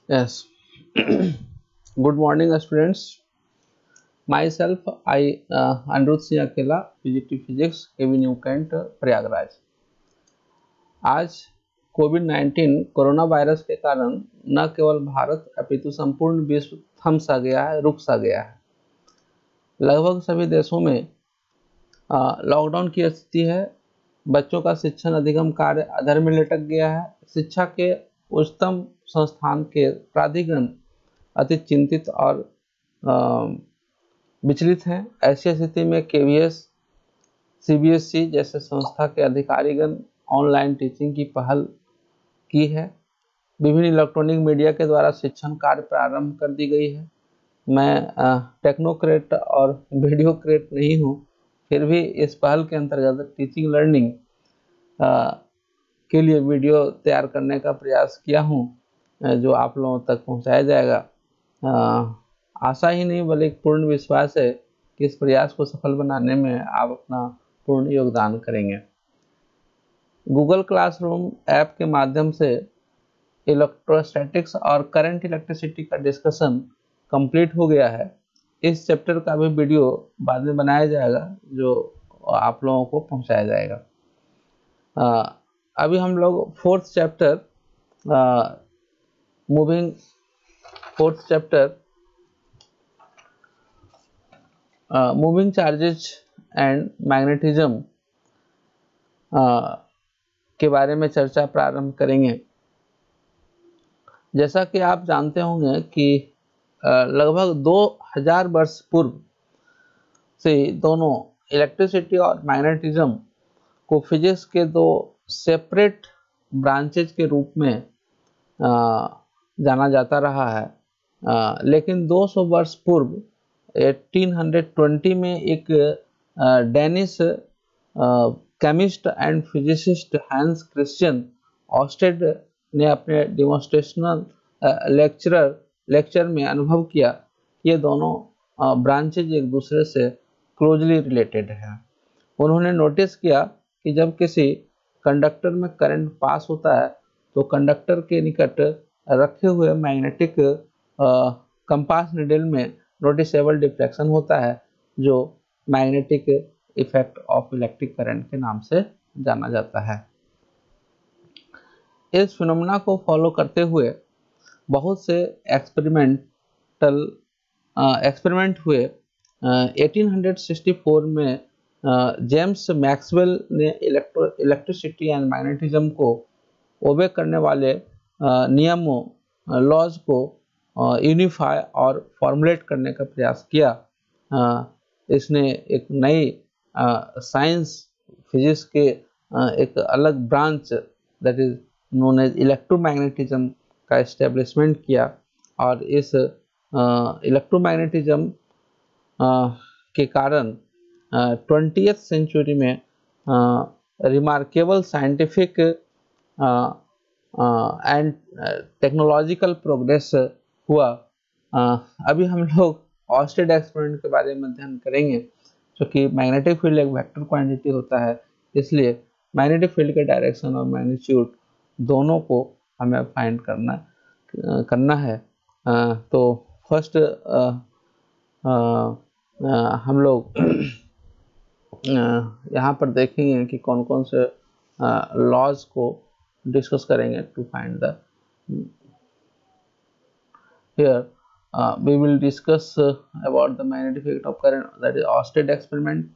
Yes. Good morning, students. Myself, I Anirudh Singh Akela, PGT Physics, KB New Kent, Prayagraj. आज कोविड-19 corona virus के कारण न केवल भारत अपितु संपूर्ण विश्व थम सा गया है, रुक सा गया है। लगभग सभी देशों में लॉकडाउन की स्थिति है। बच्चों का शिक्षण अधिगम कार्य अधर में लटक गया है। शिक्षा के उच्चतम संस्थान के प्राधिकरण अति चिंतित और विचलित हैं। ऐसी स्थिति में केवीएस, सीबीएसई जैसे संस्था के अधिकारीगण ऑनलाइन टीचिंग की पहल की है। विभिन्न इलेक्ट्रॉनिक मीडिया के द्वारा शिक्षण कार्य प्रारंभ कर दी गई है। मैं टेक्नोक्रेट और वीडियोक्रेट नहीं हूँ, फिर भी इस पहल के अंतर्गत टीचिंग लर्निंग के लिए वीडियो तैयार करने का प्रयास किया हूँ, जो आप लोगों तक पहुँचाया जाएगा। आशा ही नहीं बल्कि पूर्ण विश्वास है कि इस प्रयास को सफल बनाने में आप अपना पूर्ण योगदान करेंगे। गूगल क्लासरूम ऐप के माध्यम से इलेक्ट्रोस्टैटिक्स और करंट इलेक्ट्रिसिटी का डिस्कशन कंप्लीट हो गया है। इस चैप्टर का भी वीडियो बाद में बनाया जाएगा, जो आप लोगों को पहुंचाया जाएगा। अभी हम लोग fourth chapter moving charges and magnetism के बारे में चर्चा प्रारंभ करेंगे। जैसा कि आप जानते होंगे कि लगभग 2000 वर्ष पूर्व से दोनों इलेक्ट्रिसिटी और मैग्नेटिज्म को फिजिक्स के दो सेपरेट ब्रांचेज के रूप में जाना जाता रहा है। लेकिन 200 वर्ष पूर्व 1820 में एक Danish chemist and physicist Hans Christian Oersted ने अपने डिमोन्स्ट्रेशनल लेक्चर में अनुभव किया कि ये दोनों ब्रांचेज एक दूसरे से क्लोजली रिलेटेड हैं। उन्होंने नोटिस किया कि जब किसी कंडक्टर में करंट पास होता है तो कंडक्टर के निकट रखे हुए मैग्नेटिक कंपास नीडल में नोटिसेबल डिफ्लेक्शन होता है, जो magnetic effect of electric current के नाम से जाना जाता है। इस फिनोमेना को फॉलो करते हुए बहुत से एक्सपेरिमेंट हुए। 1864 में जेम्स मैक्सवेल ने इलेक्ट्रिसिटी एंड मैग्नेटिज्म को ओबे करने वाले नियमों लॉज को यूनिफाई और फॉर्मुलेट करने का प्रयास किया। इसने एक नई साइंस फिजिक्स के एक अलग branch that is known as electromagnetism का एस्टेब्लिशमेंट किया, और इस इलेक्ट्रोमैग्नेटिज्म के कारण 20th सेंचुरी में remarkable scientific and technological progress हुआ। अभी हम लोग ऑस्टेड एक्सपेरिमेंट के बारे में अध्ययन करेंगे, क्योंकि मैग्नेटिक फील्ड एक वेक्टर क्वांटिटी होता है, इसलिए मैग्नेटिक फील्ड के डायरेक्शन और मैग्नीट्यूड दोनों को हमें फाइंड करना है। तो फर्स्ट हम लोग यहाँ पर देखेंगे कि कौन कौन से लॉज को डिस्कस करेंगे to find the here we will discuss about the magnetic effect of current, that is Oersted experiment,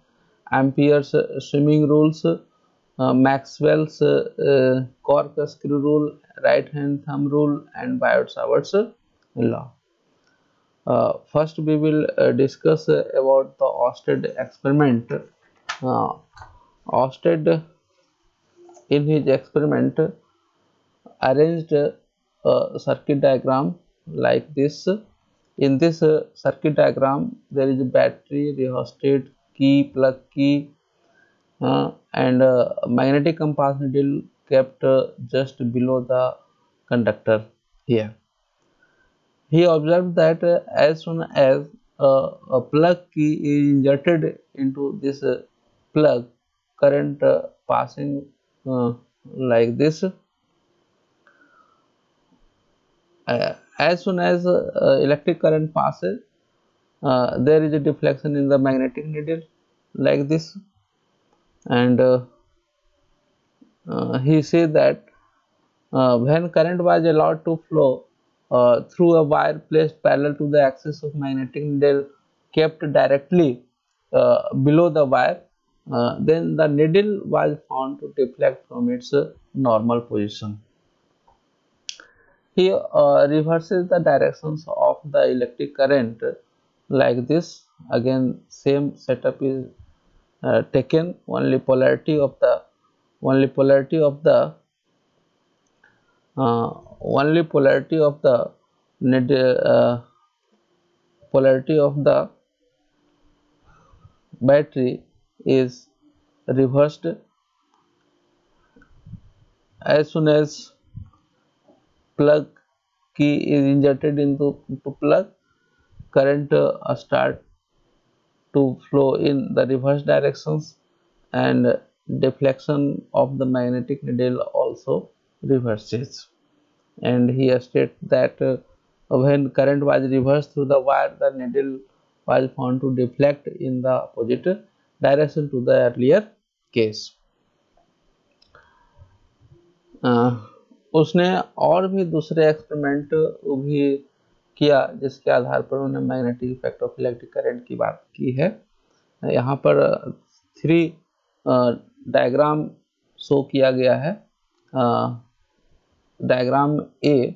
Ampere's swimming rules, Maxwell's corkscrew rule, right hand thumb rule, and Biot-Savart's law. First we will discuss about the Oersted experiment. Oersted in his experiment arranged a circuit diagram like this. In this circuit diagram there is a battery, rheostat, key, plug key, and magnetic compass needle kept just below the conductor here. He observed that as soon as a plug key is inserted into this plug, current passing like this, as soon as electric current passes, there is a deflection in the magnetic needle like this, and he said that when current was allowed to flow through a wire placed parallel to the axis of magnetic needle kept directly below the wire, then the needle was found to deflect from its normal position. He reverses the directions of the electric current like this. Again, same setup is taken. Only polarity of the only polarity of the only polarity of the battery is reversed as soon as plug key is injected into plug. Current start to flow in the reverse directions, and deflection of the magnetic needle also reverses. And he states that when current was reversed through the wire, the needle was found to deflect in the opposite direction to the earlier case. उसने और भी दूसरे experiment भी किया जिसके आधार पर उन्होंने magnetic effect of electric current की बात की है. यहाँ पर 3 डायग्राम शो किया गया है. डायग्राम ए,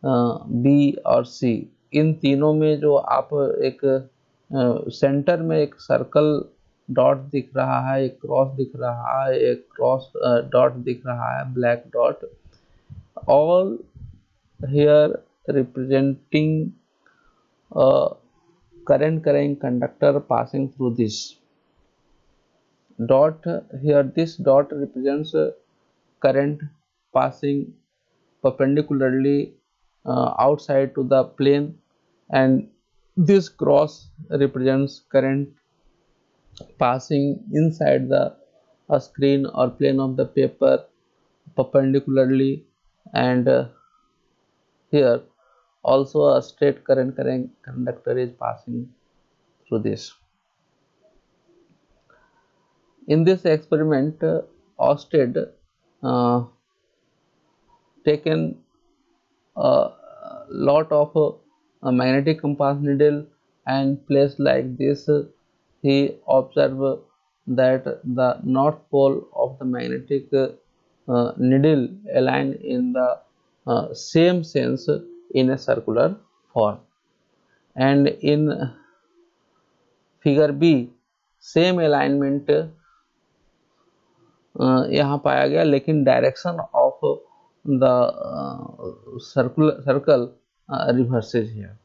बी और सी, इन तीनों में जो आप एक सेंटर में एक सर्कल डॉट दिख रहा है, एक क्रॉस दिख रहा है, एक क्रॉस डॉट दिख रहा है, black dot, all here representing a current carrying conductor passing through this dot. Here this dot represents current passing perpendicularly outside to the plane, and this cross represents current passing inside the screen or plane of the paper perpendicularly, and here also a straight current carrying conductor is passing through this. In this experiment, Oersted taken a lot of a magnetic compass needle and placed like this. He observed that the north pole of the magnetic needle aligned in the same sense in a circular form, and in figure B same alignment यहाँ पाया गया, लेकिन direction of the circle reverses है.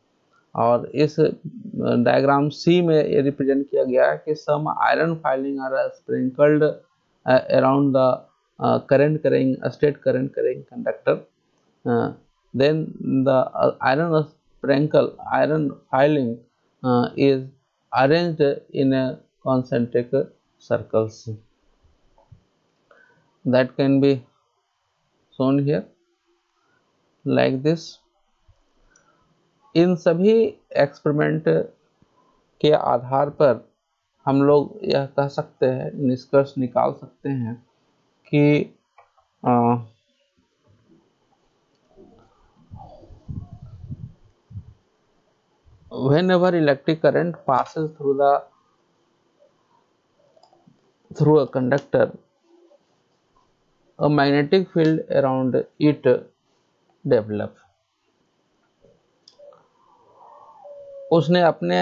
और इस diagram सी में ये represent किया गया है कि some iron filing are sprinkled around the current carrying straight current carrying conductor. Then the iron filing is arranged in a concentric circles that can be shown here like this. इन सभी experiment के आधार पर हम लोग यह कह सकते हैं, निष्कर्ष निकाल सकते हैं कि whenever electric current passes through a conductor, a magnetic field around it develop. उसने अपने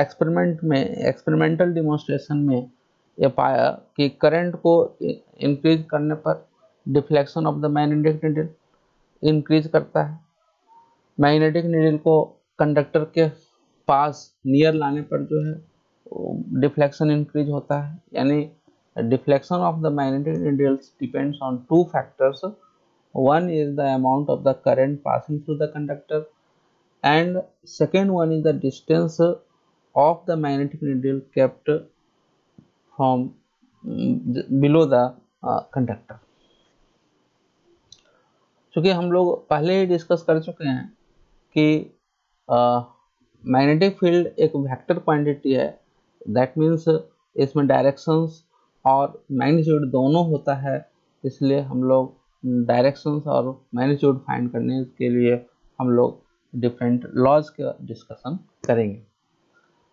एक्सपेरिमेंटल डिमोन्स्ट्रेशन में यह पाया कि करंट को इंक्रीज करने पर deflection of the magnetic needle increase करता है. मैग्नेटिक नीडल को कंडक्टर के पास नियर लाने पर जो है डिफ्लेक्शन इंक्रीज होता है. यानी deflection of the magnetic needles depends on 2 factors. One is the amount of the current passing through the conductor, and second one is the distance of the magnetic needle kept from below the conductor. क्योंकि हम लोग पहले ही discuss कर चुके हैं कि magnetic field एक vector quantity है, दैट मीन्स इसमें डायरेक्शंस और मैग्नीट्यूड दोनों होता है, इसलिए हम लोग डायरेक्शंस और मैग्नीट्यूड फाइंड करने के लिए हम लोग डिफरेंट लॉज का डिस्कशन करेंगे।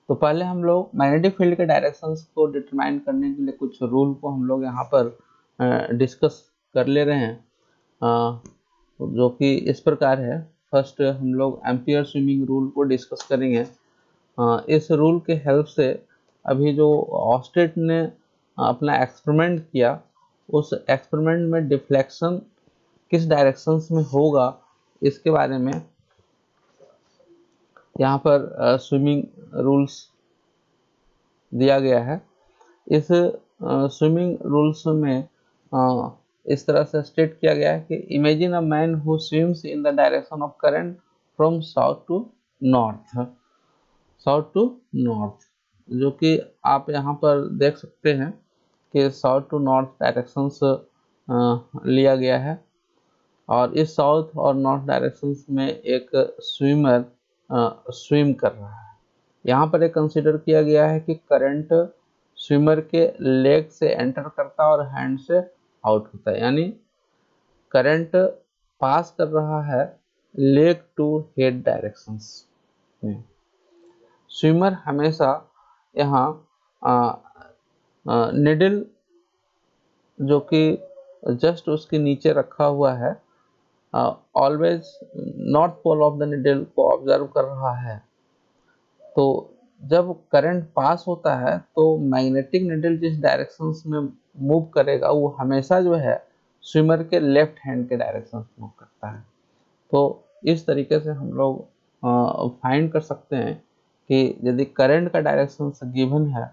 तो पहले हम लोग मैग्नेटिक फील्ड के डायरेक्शंस को डिटरमाइन करने के लिए कुछ रूल को हम लोग यहाँ पर डिस्कस कर ले रहे हैं, जो कि इस प्रकार है। फर्स्ट हम लोग एम्पियर स्विमिंग रूल को डिस्कस करेंगे। इस रूल के हेल्प से अभी जो ऑस्टेट ने अपना एक्सपेरिमेंट किया, उस एक्सपेरिमेंट में डिफ्लेक्शन किस डायरेक्शंस में होगा इसके बारे में यहाँ पर स्विमिंग रूल्स दिया गया है। इस स्विमिंग रूल्स में इस तरह से स्टेट किया गया है कि imagine a man who swims in the direction of current from south to north, जो कि आप यहाँ पर देख सकते हैं कि साउथ टू नॉर्थ डायरेक्शंस लिया गया है, और इस साउथ और नॉर्थ डायरेक्शंस में एक स्विमर स्विम कर रहा है। यहाँ पर एक कंसिडर किया गया है कि करंट स्विमर के लेग से एंटर करता है और हैंड से आउट होता है, यानी करंट पास कर रहा है लेग टू हेड डायरेक्शंस में। स्विमर हमेशा यहाँ निडल जो कि जस्ट उसके नीचे रखा हुआ है, always north pole of the needle को ऑब्जर्व कर रहा है। तो जब करंट पास होता है तो मैग्नेटिक निडल जिस डायरेक्शंस में मूव करेगा वो हमेशा जो है स्विमर के लेफ्ट हैंड के डायरेक्शन में मूव करता है। तो इस तरीके से हम लोग फाइंड कर सकते हैं कि यदि करंट का डायरेक्शन गिवन है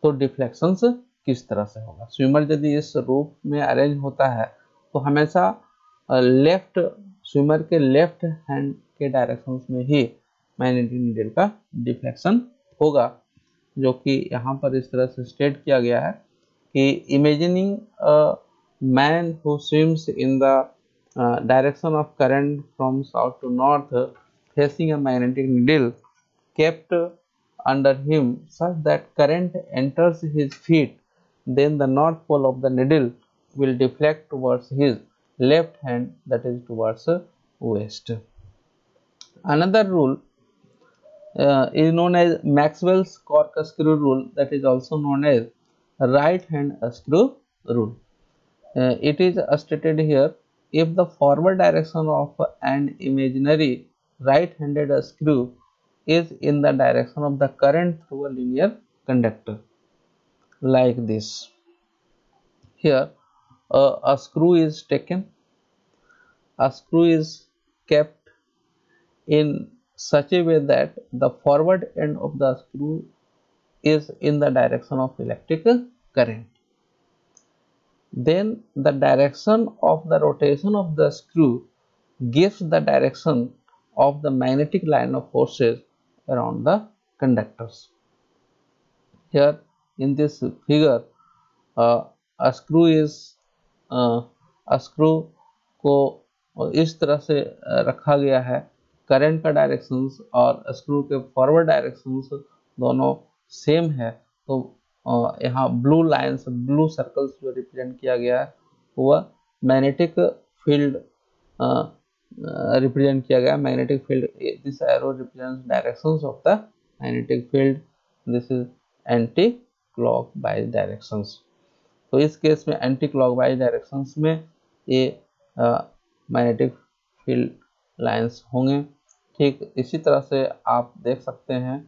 तो डिफ्लेक्शंस किस तरह से होगा। स्विमर यदि इस रूप में अरेंज होता है तो हमेशा लेफ्ट स्विमर के लेफ्ट हैंड के डायरेक्शंस में ही मैग्नेटिक नीडल का डिफ्लेक्शन होगा, जो कि यहाँ पर इस तरह से स्टेट किया गया है कि imagining a man who swims in the direction of current from south to north facing a magnetic needle kept under him such that current enters his feet, then the north pole of the needle will deflect towards his left hand, that is towards west. Another rule is known as Maxwell's corkscrew rule, that is also known as right hand screw rule. It is stated here, if the forward direction of an imaginary right-handed screw is in the direction of the current through a linear conductor, like this. Here a screw is taken, a screw is kept in such a way that the forward end of the screw is in the direction of electric current. Then the direction of the rotation of the screw gives the direction of the magnetic line of forces around the conductors. Here in this figure a screw is a screw को इस तरह से रखा गया है, current का directions और screw के फॉरवर्ड डायरेक्शंस दोनों सेम है। तो यहाँ ब्लू लाइन्स ब्लू सर्कल्स जो रिप्रेजेंट किया गया है वह मैग्नेटिक फील्ड रिप्रेजेंट किया गया। Magnetic field, this arrow represents directions of the magnetic field, this is anti clockwise directions. तो इस केस में एंटी क्लॉकवाइज डायरेक्शंस में ये मैग्नेटिक फील्ड लाइंस होंगे। ठीक इसी तरह से आप देख सकते हैं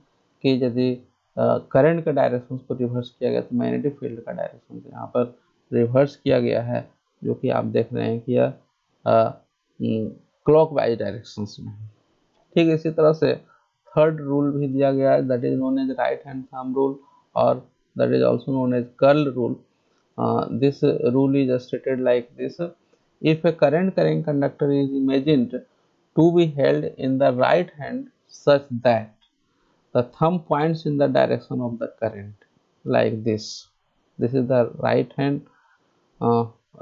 कि यदि करंट का डायरेक्शंस को रिवर्स किया गया तो मैग्नेटिक फील्ड का डायरेक्शन यहाँ पर रिवर्स किया गया है, जो कि आप देख रहे हैं कि यह क्लॉकवाइज डायरेक्शंस में। ठीक इसी तरह से थर्ड रूल भी दिया गया है, that is known as right hand thumb rule और that is also known as curl rule. This rule is stated like this, if a current carrying conductor is imagined to be held in the right hand such that the thumb points in the direction of the current, like this is the right hand।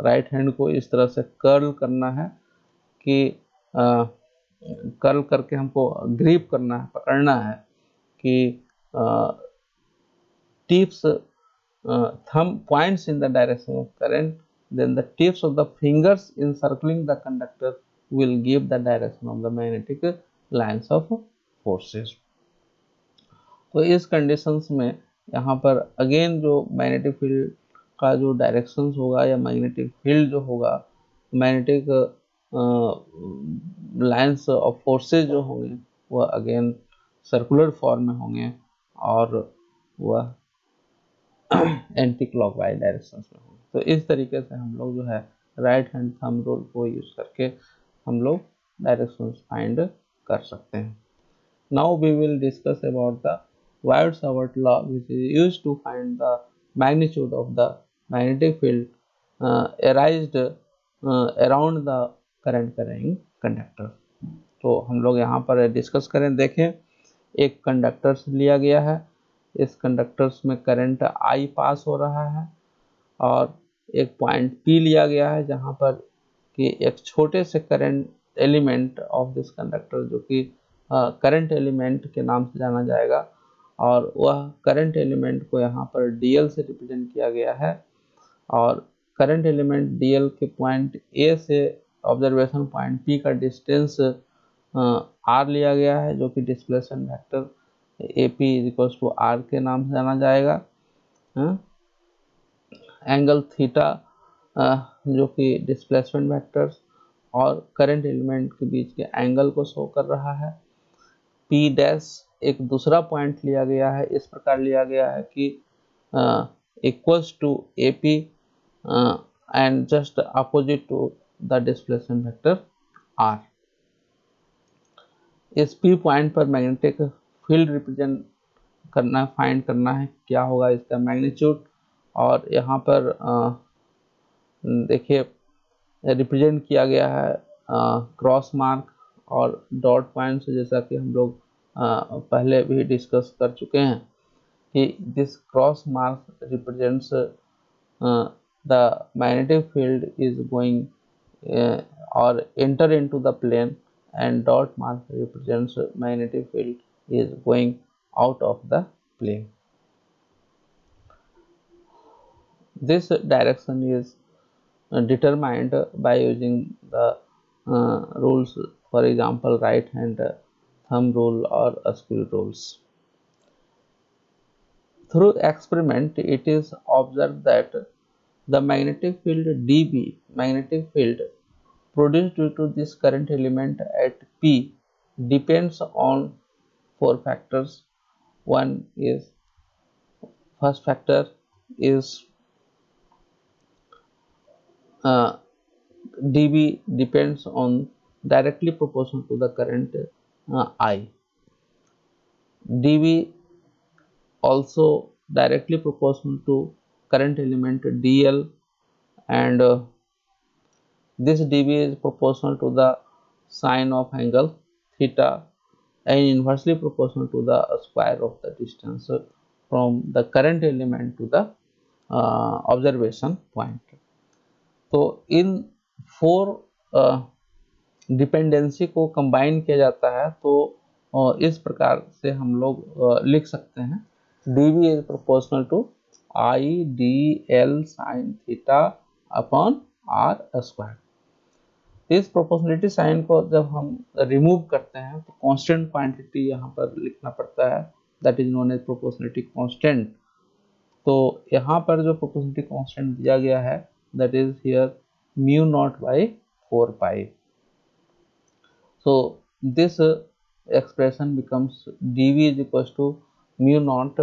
right hand को इस तरह से curl करना है कि curl करके हमको grip करना है, पकड़ना है कि tips thumb points in the direction of current, then the tips of the fingers encircling the conductor will give the direction of the magnetic lines of forces. तो इस कंडीशंस में यहाँ पर अगेन जो मैग्नेटिक फील्ड का जो directions होगा या मैग्नेटिक फील्ड जो होगा, मैग्नेटिक लाइंस ऑफ फोर्सेज जो होंगे वह अगेन सर्कुलर फॉर्म में होंगे और वह एंटी क्लॉकवाइज डायरेक्शंस में होंगे। तो इस तरीके से हम लोग जो है राइट हैंड थंब रूल को यूज करके हम लोग डायरेक्शंस फाइंड कर सकते हैं। Now we will discuss about the Biot-Savart law, which is used to find the magnitude of the magnetic field arised around the current carrying conductor. तो हम लोग यहाँ पर डिस्कस करें। देखें, एक कंडक्टर्स लिया गया है, इस कंडक्टर्स में करंट I पास हो रहा है और एक पॉइंट P लिया गया है जहाँ पर कि एक छोटे से current element of this conductor जो कि करंट एलिमेंट के नाम से जाना जाएगा और वह करंट एलिमेंट को यहाँ पर dl से रिप्रेजेंट किया गया है और करंट एलिमेंट dl के पॉइंट A से ऑब्जर्वेशन पॉइंट P का डिस्टेंस r लिया गया है जो कि डिस्प्लेसमेंट वेक्टर AP = r के नाम से जाना जाएगा। एंगल थीटा जो कि डिस्प्लेसमेंट वेक्टर्स और करंट एलिमेंट के बीच के एंगल को शो कर रहा है। P डैश एक दूसरा पॉइंट लिया गया है, इस प्रकार लिया गया है कि equals to AP and just opposite to the displacement vector R। इस P पॉइंट पर मैग्नेटिक फील्ड रिप्रेजेंट करना, फाइंड करना है क्या होगा इसका मैग्नीट्यूड। और यहाँ पर देखिए रिप्रेजेंट किया गया है क्रॉस मार्क और डॉट पॉइंट से, जैसा कि हम लोग पहले भी डिस्कस कर चुके हैं कि this cross mark represents the magnetic field is going और enter into the plane and dot mark represents magnetic field is going out of the plane. This direction is determined by using the rules, for example right hand thumb rule or screw rules. Through experiment it is observed that the magnetic field dB, magnetic field produced due to this current element at P depends on 4 factors. First factor is dB depends on directly proportional to the current I. dB also directly proportional to current element dl, and this dB is proportional to the sine of angle theta and inversely proportional to the square of the distance from the current element to the observation point. तो इन 4 dependency को combine किया जाता है, तो इस प्रकार से हम लोग लिख सकते हैं dB is proportional to I dl sin theta upon r square। इस प्रोपोर्शनलिटी साइन को जब हम रिमूव करते हैं तो कांस्टेंट क्वांटिटी यहाँ पर लिखना पड़ता है, that is known as proportionality constant. तो यहाँ पर जो प्रोपोर्शनलिटी कांस्टेंट दिया गया है that is here mu naught by 4 pi. So this expression becomes dV is equals to mu naught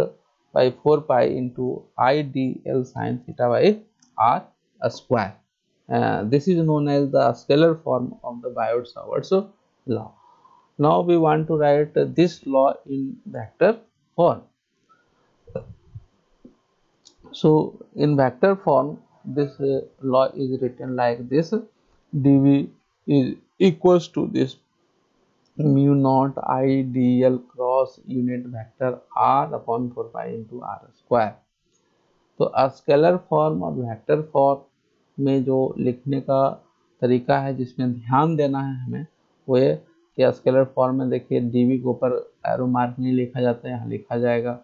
by 4 pi into I d l sine theta by r square. This is known as the scalar form of the Biot-Savart law. Now we want to write this law in vector form. So in vector form this law is written like this: dV is equals to this mu naught I dl cross unit vector r upon 4 pi into r square। तो scalar form और vector form में जो लिखने का तरीका है जिसमें ध्यान देना है हमें वो ये कि स्केलर फॉर्म में देखिए डीवी के ऊपर एरो मार्क नहीं लिखा जाता है, यहाँ लिखा जाएगा।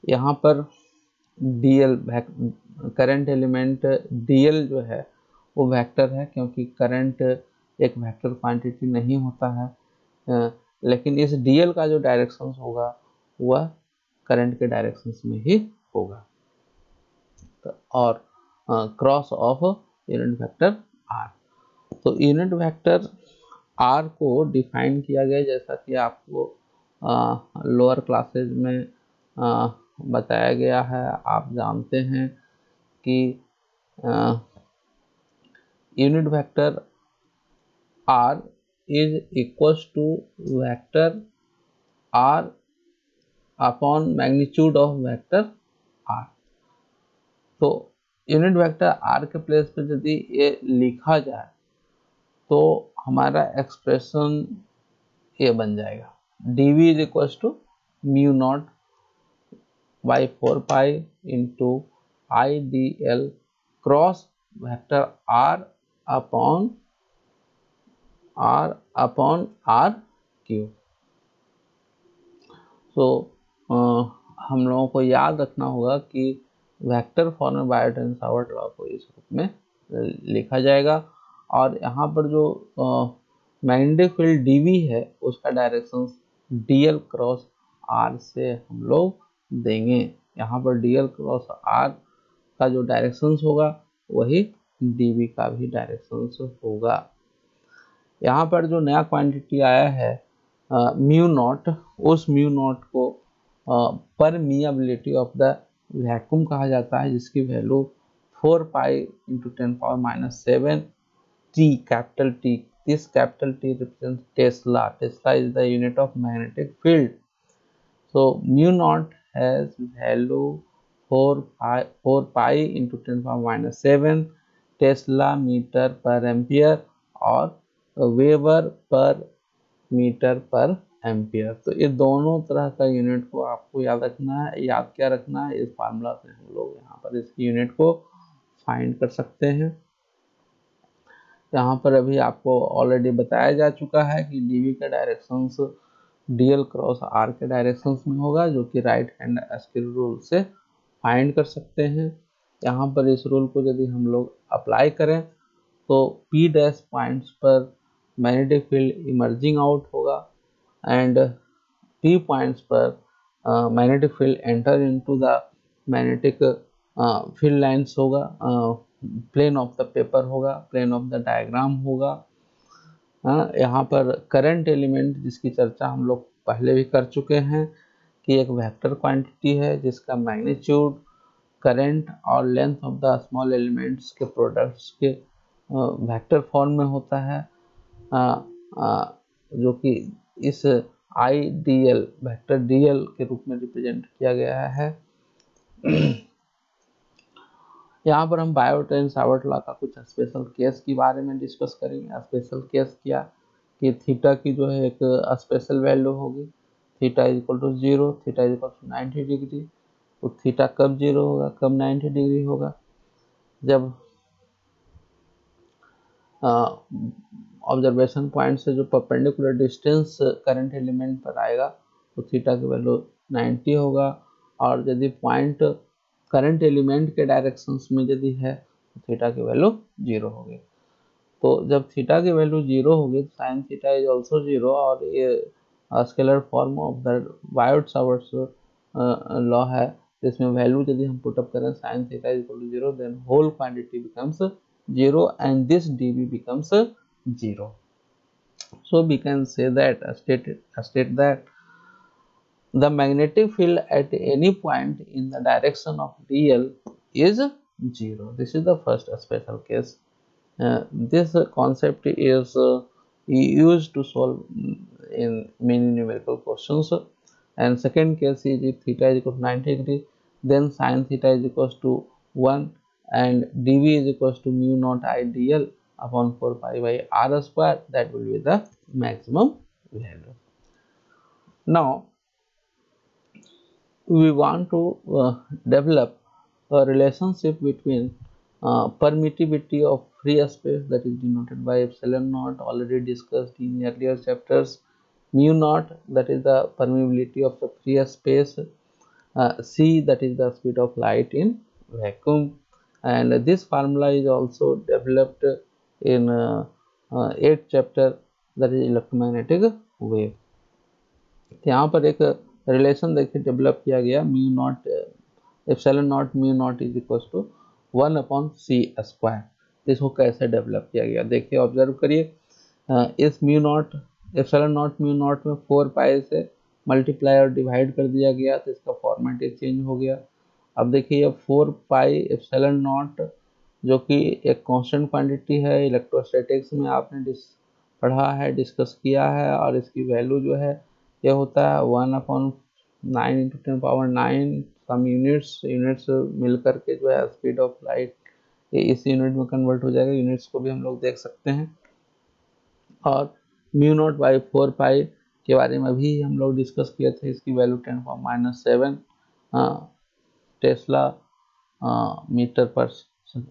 यहाँ पर डीएल करंट एलिमेंट डीएल जो है वो वेक्टर है, क्योंकि करंट एक वेक्टर क्वांटिटी नहीं होता है, लेकिन इस डीएल का जो डायरेक्शन होगा वह करंट के डायरेक्शंस में ही होगा। तो और cross of unit vector r. तो यूनिट वेक्टर आर को डिफाइन किया गया जैसा कि आपको लोअर क्लासेज में बताया गया है। आप जानते हैं कि unit vector r is equals to vector r upon magnitude of vector r. तो यूनिट वेक्टर आर के प्लेस पे यदि ये लिखा जाए तो हमारा एक्सप्रेशन ये बन जाएगा dv is equals to mu naught by 4 pi into I d l cross vector r upon r cube. तो हम लोगों को याद रखना होगा कि वेक्टर फॉर्म में बायोट-सावर्त लॉ को इस रूप में लिखा जाएगा। और यहाँ पर जो मैग्नेटिक फील्ड डीवी है उसका डायरेक्शन डीएल क्रॉस आर से हम लोग देंगे। यहाँ पर डीएल क्रॉस आर का जो डायरेक्शन होगा वही डीवी का भी डायरेक्शन होगा। यहाँ पर जो नया क्वांटिटी आया है म्यू नॉट, उस म्यू नॉट को परमिएबिलिटी ऑफ द वैक्यूम कहा जाता है, जिसकी value 4 pi into 10⁻⁷ T, capital T. This capital T represents Tesla. Tesla is the unit of magnetic field. So mu naught has value 4 pi into 10⁻⁷ Tesla metre पर ampere और weber पर metre पर ampere. तो ये दोनों तरह का unit को आपको याद रखना है। याद क्या रखना है, इस फार्मूला से हम लोग यहाँ पर इसकी यूनिट को फाइंड कर सकते हैं। यहाँ पर अभी आपको ऑलरेडी बताया जा चुका है कि डीवी का डायरेक्शंस डीएल क्रॉस आर के डायरेक्शंस में होगा, जो कि राइट हैंड स्केल रूल से फाइंड कर सकते हैं। यहाँ पर इस रूल को यदि हम लोग अप्लाई करें तो पी डैश पॉइंट्स पर मैग्नेटिक फील्ड इमर्जिंग आउट होगा एंड पी पॉइंट्स पर magnetic field enter into the magnetic field lines होगा, प्लेन ऑफ द पेपर होगा, प्लेन ऑफ द डायग्राम होगा। यहाँ पर करंट एलिमेंट जिसकी चर्चा हम लोग पहले भी कर चुके हैं कि एक वेक्टर क्वांटिटी है जिसका मैग्नीट्यूड करंट और length of the small elements के प्रोडक्ट्स के वेक्टर फॉर्म में होता है, जो कि इस आई d L vector D L के रूप में रिप्रेजेंट किया गया है। यहाँ पर हम बायोट-सावर्त लॉ का कुछ स्पेशल केस के बारे में डिस्कस करेंगे। स्पेशल केस क्या कि थीटा की जो है एक स्पेशल वैल्यू होगी, theta is equal to 0, theta is equal to 90 degree. तो थीटा कब 0 होगा, कब 90 डिग्री होगा, जब ऑब्जर्वेशन पॉइंट से जो परपेंडिकुलर डिस्टेंस करंट एलिमेंट पर आएगा तो थीटा की वैल्यू 90 होगा। और यदि पॉइंट करंट एलिमेंट के डायरेक्शंस में यदि है तो थीटा की वैल्यू 0 होगी। तो जब थीटा की वैल्यू 0 होगी तो साइन थीटा इज ऑल्सो 0, और ये scalar form of the Biot Savart law है, जिसमें वैल्यू यदि हम पुटअप करें sine theta is equal to 0, then whole quantity becomes 0 and this dV becomes 0. So we can say that state that the magnetic field at any point in the direction of dl is 0. This is the first special case. This concept is used to solve in many numerical questions. And second case is if theta is equal to 90 degree, then sin theta is equals to 1 and dv is equals to mu naught I dl upon 4 pi by r square. That will be the maximum value. Now we want to develop a relationship between permittivity of free space, that is denoted by epsilon naught, already discussed in earlier chapters. Mu naught, that is the permeability of the free space. C, that is the speed of light in vacuum, and this formula is also developed in 8th chapter, that is electromagnetic wave. यहाँ पर एक relation देखिए develop किया गया, mu naught epsilon naught mu naught is equal to 1/c²। इसको कैसे develop किया गया देखिए, ऑब्जर्व करिए। इस mu naught epsilon naught mu not में 4 पाई से मल्टीप्लाई और डिवाइड कर दिया गया, तो इसका फॉर्मेट चेंज हो गया। अब देखिए ये 4 पाई एप्सिलॉन नॉट जो कि एक कांस्टेंट क्वांटिटी है, इलेक्ट्रोस्टैटिक्स में आपने पढ़ा है, डिस्कस किया है, और इसकी वैल्यू जो है ये होता है 1/9 × 10⁹ सम यूनिट्स मिल करके जो है स्पीड ऑफ लाइट ये इस यूनिट में कन्वर्ट हो जाएगा। यूनिट्स को भी हम लोग देख सकते हैं। और म्यू नॉट बाई 4 पाई के बारे में भी हम लोग डिस्कस किए थे, इसकी वैल्यू 10⁻⁷ टेस्ला मीटर पर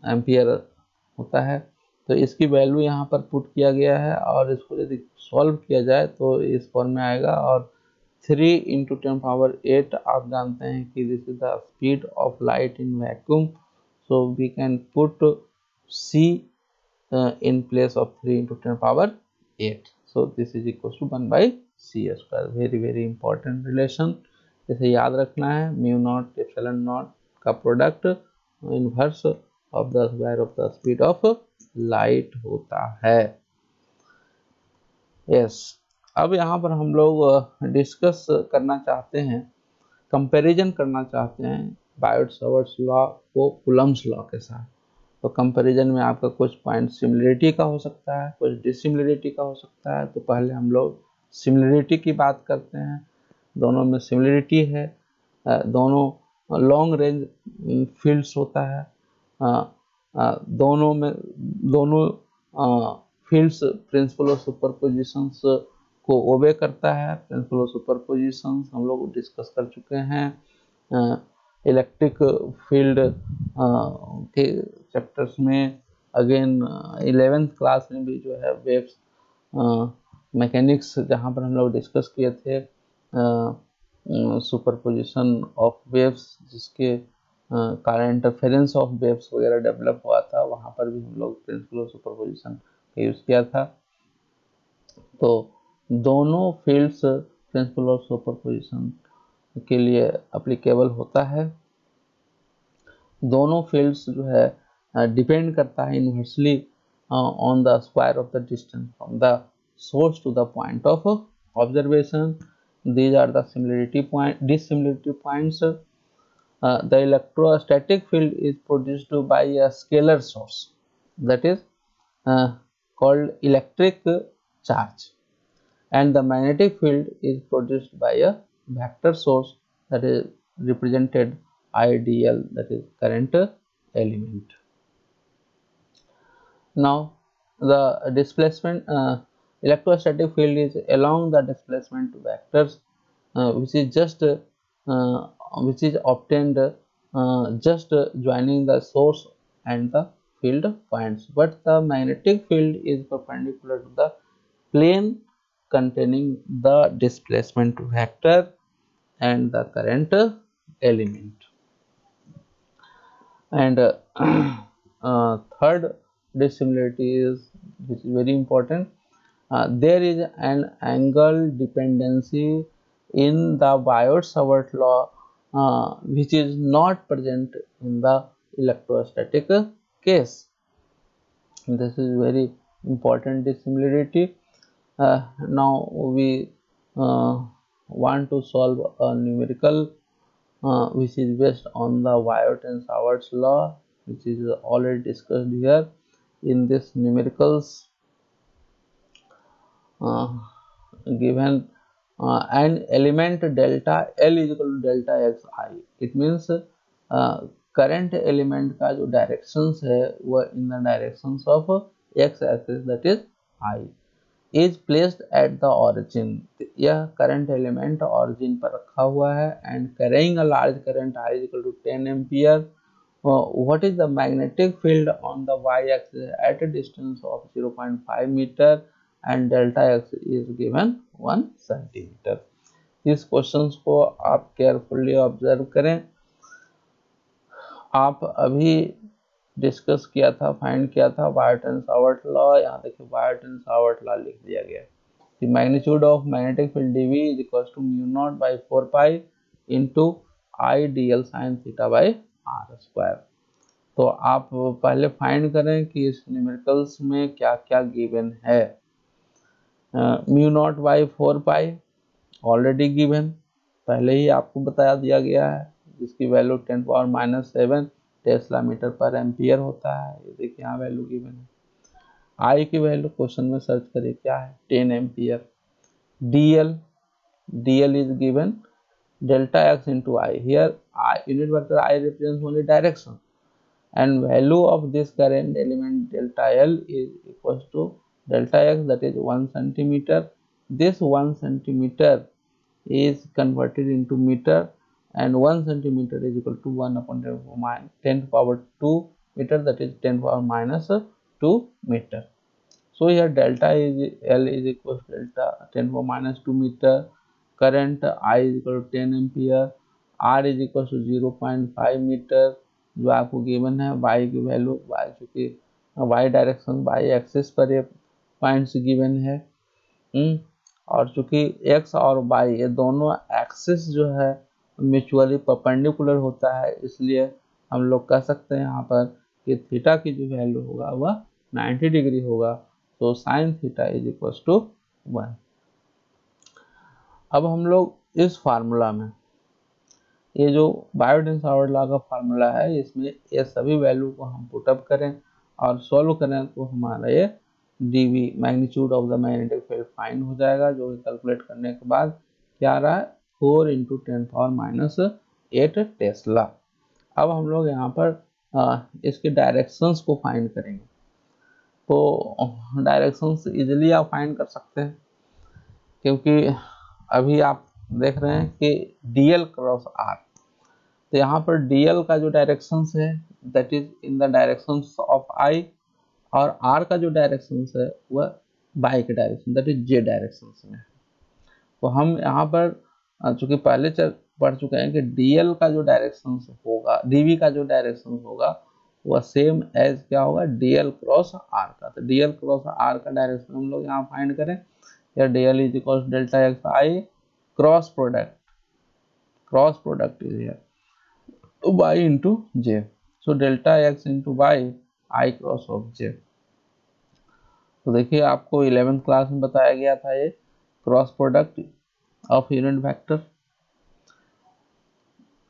एम्पियर होता है। तो इसकी वैल्यू यहाँ पर पुट किया गया है, और इसको यदि सॉल्व किया जाए तो इस फॉर्म में आएगा। और 3 × 10⁸ आप जानते हैं कि this is the speed of light in vacuum, so we can put c in place of 3 × 10⁸। so this is equal to 1/c²। very important relation, इसे याद रखना है। म्यू नॉट एप्सिलॉन नॉट का product inverse of the square of the speed of light होता है। Yes, अब यहाँ पर हम लोग डिस्कस करना चाहते हैं, कंपैरिजन करना चाहते हैं बायोट-सावर्ट्स लॉ को कूलम्ब्स लॉ के साथ। तो कंपैरिजन में आपका कुछ पॉइंट सिमिलरिटी का हो सकता है, कुछ डिसिमिलरिटी का हो सकता है। तो पहले हम लोग सिमिलरिटी की बात करते हैं। दोनों में सिमिलरिटी है, दोनों लॉन्ग रेंज फील्ड्स होता है, दोनों फील्ड्स प्रिंसिपल ऑफ सुपरपोजिशंस को ओबे करता है। प्रिंसिपल ऑफ सुपरपोजिशंस हम लोग डिस्कस कर चुके हैं इलेक्ट्रिक फील्ड के चैप्टर्स में। अगेन 11th क्लास में भी जो है वेव्स मैकेनिक्स जहाँ पर हम लोग डिस्कस किए थे सुपरपोजिशन ऑफ वेव्स, जिसके कारण इंटरफेरेंस ऑफ वेव्स वगैरह डेवलप हुआ था, वहाँ पर भी हम लोग प्रिंसिपल ऑफ सुपरपोजिशन का यूज़ किया था। तो दोनों फील्ड्स प्रिंसिपल ऑफ सुपरपोजिशन के लिए एप्लीकेबल होता है। दोनों फील्ड्स जो है डिपेंड करता है inversely on the square of the distance from the source to the point of observation. These are the dissimilarity points. The electrostatic field is produced by a scalar source, that is called electric charge, and the magnetic field is produced by a vector source, that is represented IDL, that is current element. Now the displacement electrostatic field is along the displacement vectors, which is obtained just joining the source and the field points, but the magnetic field is perpendicular to the plane containing the displacement vector and the current element. And third dissimilarity is, which is very important, there is an angle dependency in the Biot-Savart law, which is not present in the electrostatic case. This is very important dissimilarity. Now we want to solve a numerical which is based on the Biot and Savart's law, which is already discussed here. In this numericals, given an element delta L is equal to delta xi, it means current element का जो directions है वह in the directions of x axis, that is I, is placed at the origin. यह current element origin पर रखा हुआ है and carrying a large current I is equal to 10 ampere what is the magnetic field on the y-axis at a distance of 0.5 meter and delta x is given 1 centimeter. इस questions को आप carefully observe करें। आप अभी discuss किया था, find किया था वायट एंड सावर्ट लॉ। यहाँ देखिए वायट एंड सावर्ट लॉ लिख दिया गया। The magnitude of magnetic field dv is equal to mu naught by 4 pi into I dl sine theta by r square. तो आप पहले फाइंड करें कि इस न्यूमेरिकल्स में क्या क्या गिवन है। Mu naught by 4 pi already given, पहले ही आपको बता दिया गया है, जिसकी वैल्यू 10⁻⁷ टेस्ला मीटर पर एम्पियर होता है। ये देखिए यहाँ वैल्यू गिवन है। आई की वैल्यू क्वेश्चन में सर्च करिए क्या है, 10 ampere. dl is given delta x into I. Here I unit vector I represents only direction, and value of this current element delta L is equals to delta x, that is 1 centimeter. This 1 centimeter is converted into meter, and 1 centimeter is equal to 1 upon 10 power 2 meter, that is 10 power minus 2 meter. So here delta L is equal to delta 10 power minus 2 meter. Current I is equal to 10 ampere. R is equal to 0.5 metre जो आपको given है। y की value, y चूँकि y direction y axis पर ये points given है, और चूँकि x और y ये दोनों एक्सिस जो है म्यूचुअली परपेंडिकुलर होता है, इसलिए हम लोग कह सकते हैं यहाँ पर कि थीटा की जो वैल्यू होगा वह 90 डिग्री होगा। तो sine theta is equal to 1। अब हम लोग इस फार्मूला में, ये जो वायट एंड सावर्ट लॉ का फार्मूला है, इसमें ये सभी वैल्यू को हम पुटअप करें और सॉल्व करें तो हमारा ये dv magnitude of the magnetic field find हो जाएगा, जो कैलकुलेट करने के बाद क्या आ रहा है 4 × 10⁻⁸ टेस्ला। अब हम लोग यहाँ पर इसके डायरेक्शंस को फाइंड करेंगे। तो डायरेक्शंस इजीली आप फाइंड कर सकते हैं, क्योंकि अभी आप देख रहे हैं कि dl क्रॉस r, तो यहाँ पर dl का जो डायरेक्शंस है that is in the directions of i, और r का जो डायरेक्शंस है वह y के direction that is j directions में। तो हम यहाँ पर चूंकि पहले पढ़ चुके हैं कि dl का जो डायरेक्शंस होगा, dv का जो डायरेक्शन होगा वह सेम एज क्या होगा dl क्रॉस r का। तो dl क्रॉस r का डायरेक्शन हम लोग यहाँ फाइंड करें, या dl is equal to delta x I cross product is here y into j, so delta x into y I cross of j। तो देखिए आपको 11th क्लास में बताया गया था ये cross product of unit vector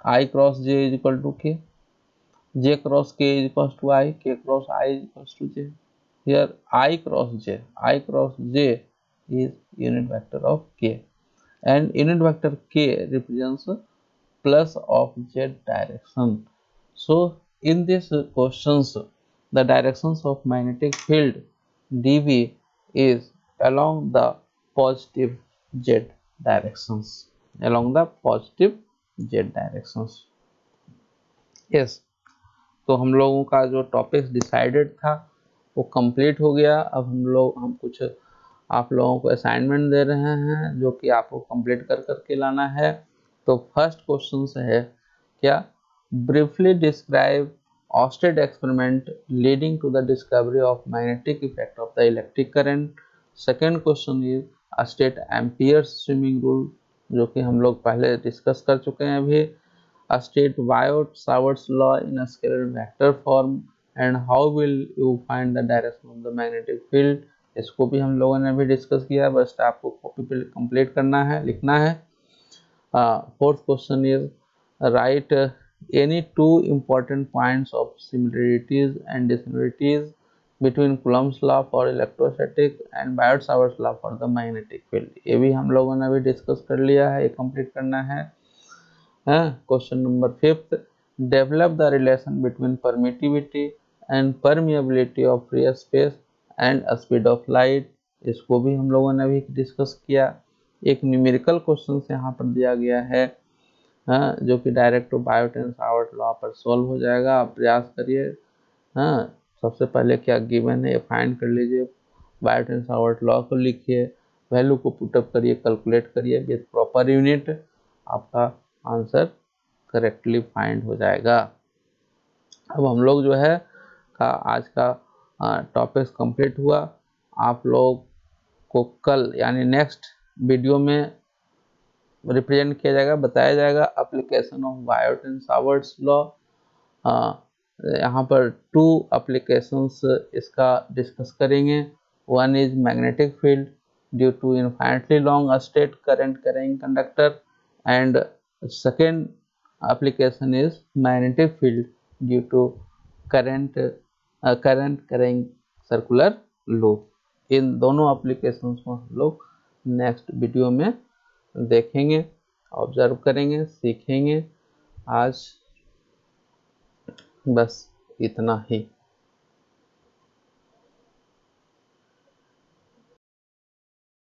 I cross j is equal to k, j cross k is equal to I, k cross I is equal to j। Here I cross j is unit vector of k, and unit vector k represents plus of z direction. So in this questions the directions of magnetic field dv is along the positive z directions, yes। तो हम लोगों का जो topic decided था वो complete हो गया। अब हम कुछ आप लोगों को असाइनमेंट दे रहे हैं जो कि आपको कंप्लीट करके लाना है। तो फर्स्ट क्वेश्चन से है क्या, briefly describe Oersted experiment leading to the discovery of magnetic effect of the electric current. Second question is state Ampere's swimming rule, जो कि हम लोग पहले डिस्कस कर चुके हैं अभी। State Biot Savart's law in scalar vector form, and how will you find the direction of the magnetic field, इसको भी हम लोगों ने अभी डिस्कस किया है, बस आपको कॉपी पे कंप्लीट करना है, लिखना है। Fourth question is write any two important points of similarities and dissimilarities between Coulomb's law for electrostatic and Biot Savart's law for the magnetic field, ये भी हम लोगों ने अभी डिस्कस कर लिया है, ये कंप्लीट करना है। Question number 5, develop the relation between permittivity and permeability of free space and speed of light, इसको भी हम लोगों ने अभी डिस्कस किया। एक न्यूमेरिकल क्वेश्चन यहाँ पर दिया गया है हाँ, जो कि डायरेक्ट बायोट सावर्ट लॉ पर सॉल्व हो जाएगा। आप प्रयास करिए। हाँ, सबसे पहले क्या गिवन है फाइंड कर लीजिए, बायोट सावर्ट लॉ को लिखिए, वैल्यू को पुटअप करिए, कैलकुलेट करिए विद प्रॉपर यूनिट, आपका आंसर करेक्टली फाइंड हो जाएगा। अब हम लोग जो है आज का टॉपिक्स कंप्लीट हुआ। आप लोग को कल यानी नेक्स्ट वीडियो में रिप्रेजेंट किया जाएगा, बताया जाएगा application of Biot Savart's law. यहाँ पर 2 एप्लीकेशंस इसका डिस्कस करेंगे। One is magnetic field due to infinitely long straight current carrying conductor, and second application is magnetic field due to current carrying circular loop। इन दोनों applications को हम लोग next video में देखेंगे, ऑब्जर्व करेंगे, सीखेंगे। आज बस इतना ही।